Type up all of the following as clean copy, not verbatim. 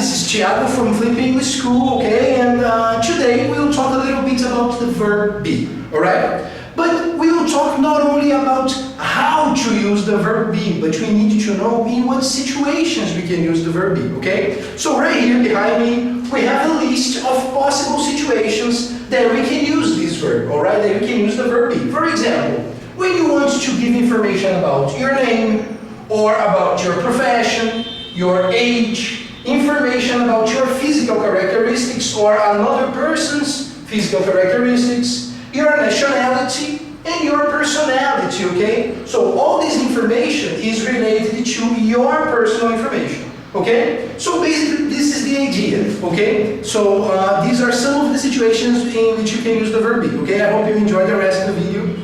this is Thiago from Flip English School, okay? And today we'll talk a little bit about the verb be, alright? But we will talk not only about how to use the verb be, but we need to know in what situations we can use the verb be, okay? So right here behind me, we have a list of possible situations that we can use this verb, alright? That we can use the verb be. For example, when you want to give information about your name, or about your profession, your age, information about your physical characteristics or another person's physical characteristics, your nationality, and your personality, okay? So all this information is related to your personal information, okay? So basically this is the idea, okay? So these are some of the situations in which you can use the verb be, okay? I hope you enjoy the rest of the video.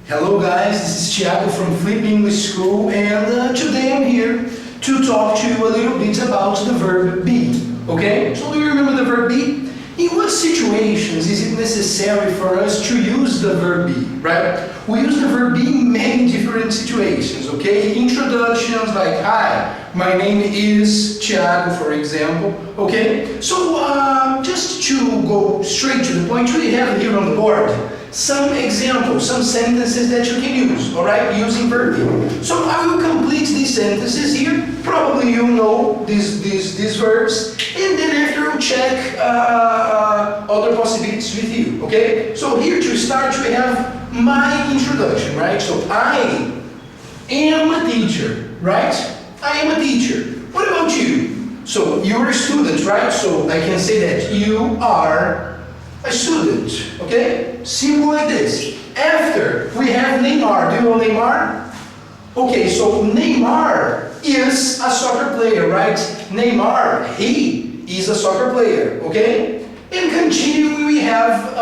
Hello guys, this is Thiago from Flip English School, and today I'm here to talk to you a little bit about the verb be, okay? So do you remember the verb be? In what situations is it necessary for us to use the verb be, right? We use the verb be in many different situations, okay? Introductions like, hi, my name is Thiago, for example, okay? So just to go straight to the point, we have here on the board some examples, some sentences that you can use, alright, using verb be. So I will complete these sentences here. Probably you know these verbs, and then after we'll check other possibilities with you, okay? So here to start we have my introduction, right? So I am a teacher, right? I am a teacher. What about you? So you're a student, right? So I can say that you are a student, okay? Simple like this. After, we have Neymar. Do you know Neymar? Okay, so Neymar is a soccer player, right? Neymar, he is a soccer player, okay? And continuing, we have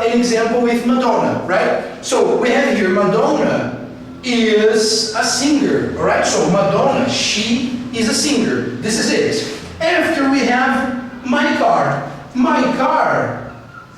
an example with Madonna, right? So we have here Madonna is a singer, alright? So Madonna, she is a singer. This is it. After we have my car. My car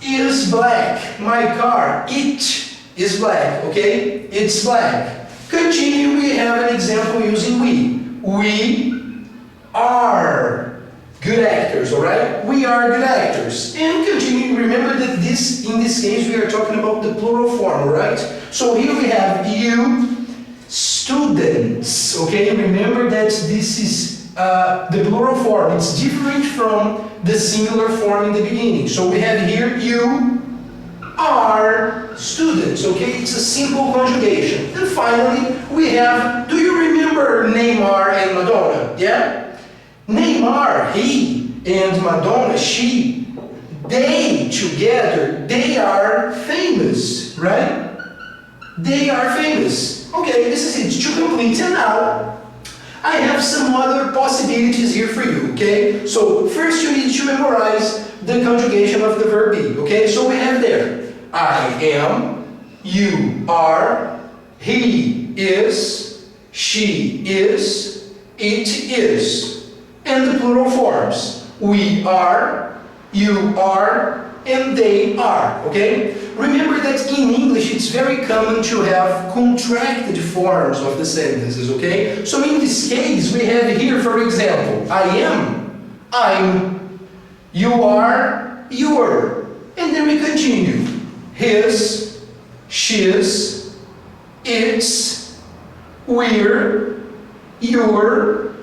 is black. My car, it is black, okay? It's black. Continue, we have an example using we. We are good actors, alright? We are good actors. And continue, remember that in this case, we are talking about the plural form, alright? So here we have you, students, okay? Remember that this is the plural form. It's different from the singular form in the beginning. So we have here, you are students, okay? It's a simple conjugation. And finally, we have, do you remember Neymar and Madonna? Yeah? Neymar, he, and Madonna, she, they together, they are famous, right? They are famous. Okay, this is it, to complete. And now, I have some other possibilities here for you, okay? So first you need to memorize the conjugation of the verb be, okay? So we have there, I am, you are, he is, she is, it is. And the plural forms, we are, you are, and they are, okay? Remember that in English it's very common to have contracted forms of the sentences, okay? So in this case we have here, for example, I am, I'm, you are, you're, and then we continue. His, she's, it's, we're, you're,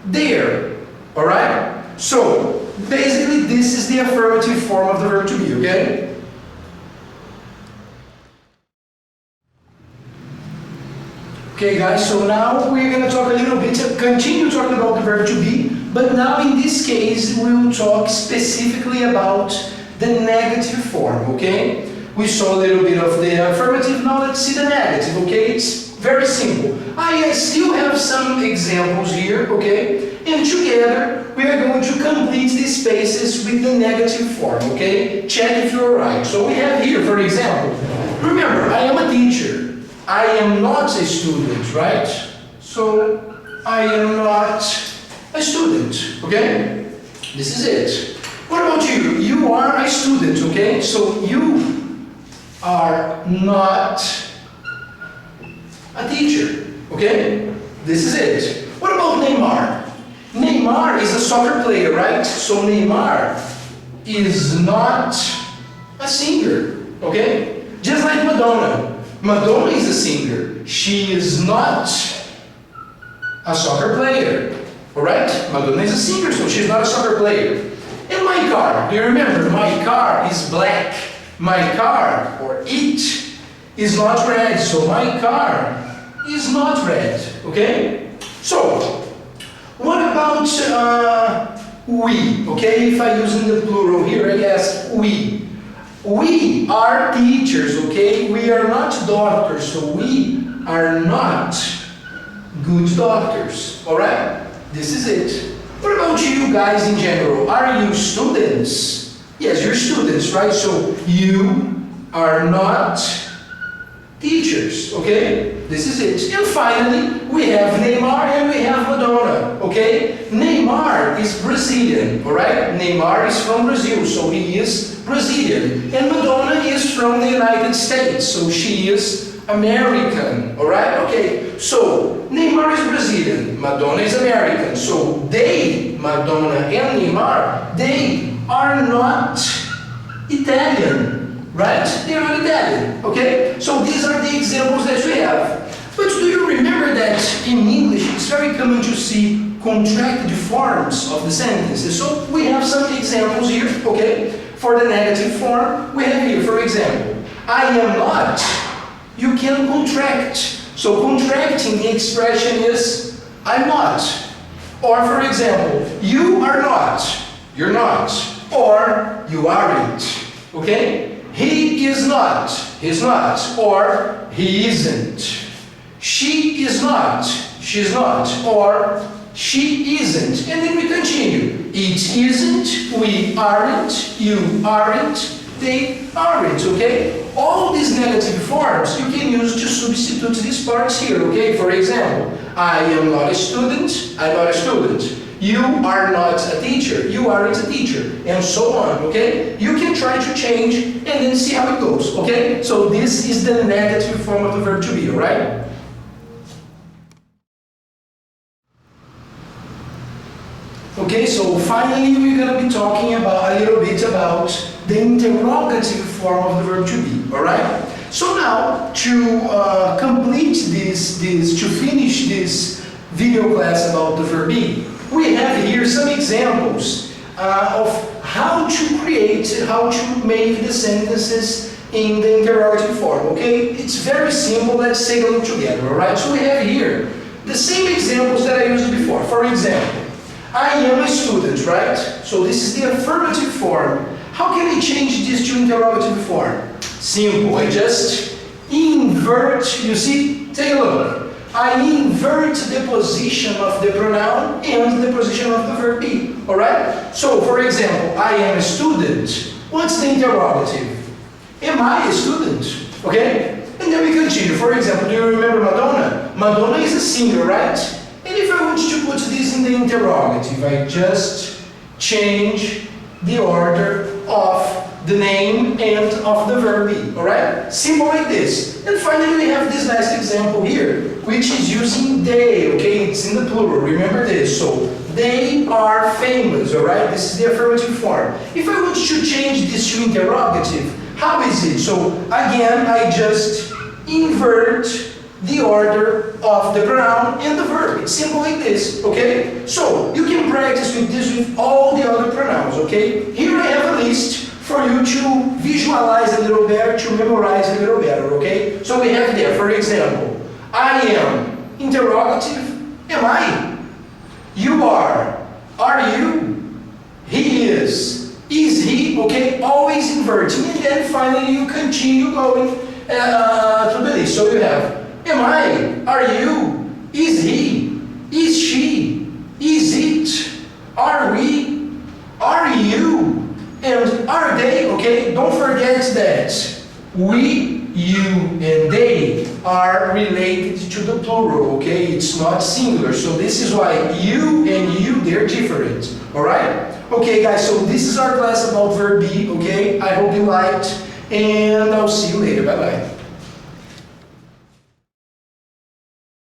there, alright? So basically this is the affirmative form of the verb to be, okay? Okay guys, so now we're going to talk a little bit, continue talking about the verb to be, but now in this case we will talk specifically about the negative form, okay? We saw a little bit of the affirmative, now let's see the negative, okay? It's very simple. I still have some examples here, okay? And together we are going to complete these spaces with the negative form, okay? Check if you're right. So we have here, for example, remember, I am a teacher. I am not a student, right? So, I am not a student, okay? This is it. What about you? You are a student, okay? So, you are not a teacher. Okay? This is it. What about Neymar? Neymar is a soccer player, right? So Neymar is not a singer, okay? Just like Madonna. Madonna is a singer. She is not a soccer player, alright? Madonna is a singer, so she's not a soccer player. And my car, do you remember? My car is black. My car, or it, is not red, so my car is not red, okay? So, what about we, okay? If I use in the plural here, I ask we. We are teachers, okay? We are not doctors, so we are not good doctors, alright? This is it. What about you guys in general? Are you students? Yes, you're students, right? So you are not teachers, okay? This is it. And finally, we have Neymar and we have Madonna, okay? Neymar is Brazilian, alright? Neymar is from Brazil, so he is Brazilian. And Madonna is from the United States, so she is American, alright? Okay, so Neymar is Brazilian, Madonna is American, so they, Madonna and Neymar, they are not Italian, right? They are not Italian, okay? So these are the examples that we have. But do you remember that in English it's very common to see contracted forms of the sentences? So we have some examples here, okay? For the negative form, we have here, for example, I am not. You can contract. So contracting, the expression is I'm not. Or for example, you are not. You're not. Or you aren't. Okay? He is not. He's not. Or he isn't. She is not. She's not. Or she isn't. And then we continue. It isn't. We aren't. You aren't. They aren't. Okay? All these negative forms you can use to substitute these parts here. Okay? For example, I am not a student. I'm not a student. You are not a teacher. You aren't a teacher. And so on. Okay? You can try to change and then see how it goes. Okay? So this is the negative form of the verb to be. Alright? Okay, so finally we're going to be talking about a little bit about the interrogative form of the verb to be, alright? So now, to complete to finish this video class about the verb be, we have here some examples of how to make the sentences in the interrogative form, okay? It's very simple, let's take a look together, alright? So we have here the same examples that I used before. For example, I am a student, right? So this is the affirmative form. How can I change this to interrogative form? Simple, I just invert, you see, take a look. I invert the position of the pronoun and the position of the verb be, alright? So, for example, I am a student. What's the interrogative? Am I a student? Okay? And then we continue. For example, do you remember Madonna? Madonna is a singer, right? And if I want to put this in the interrogative, I just change the order of the name and of the verb be, alright? Simple like this. And finally we have this last example here, which is using they, okay? It's in the plural, remember this. So, they are famous, alright? This is the affirmative form. If I want to change this to interrogative, how is it? So, again, I just invert the order of the pronoun and the verb. It's simple like this, okay? So, you can practice with this with all the other pronouns, okay? Here I have a list for you to visualize a little better, to memorize a little better, okay? So we have there, for example, I am, interrogative, am I? You are you? He is he, okay? Always inverting, and then finally you continue going to the list. So you have, am I? Are you? Is he? Is she? Is it? Are we? Are you? And are they? Okay, don't forget that we, you, and they are related to the plural, okay? It's not singular, so this is why you and you, they're different, alright? Okay guys, so this is our class about verb be, okay? I hope you liked, and I'll see you later, bye-bye.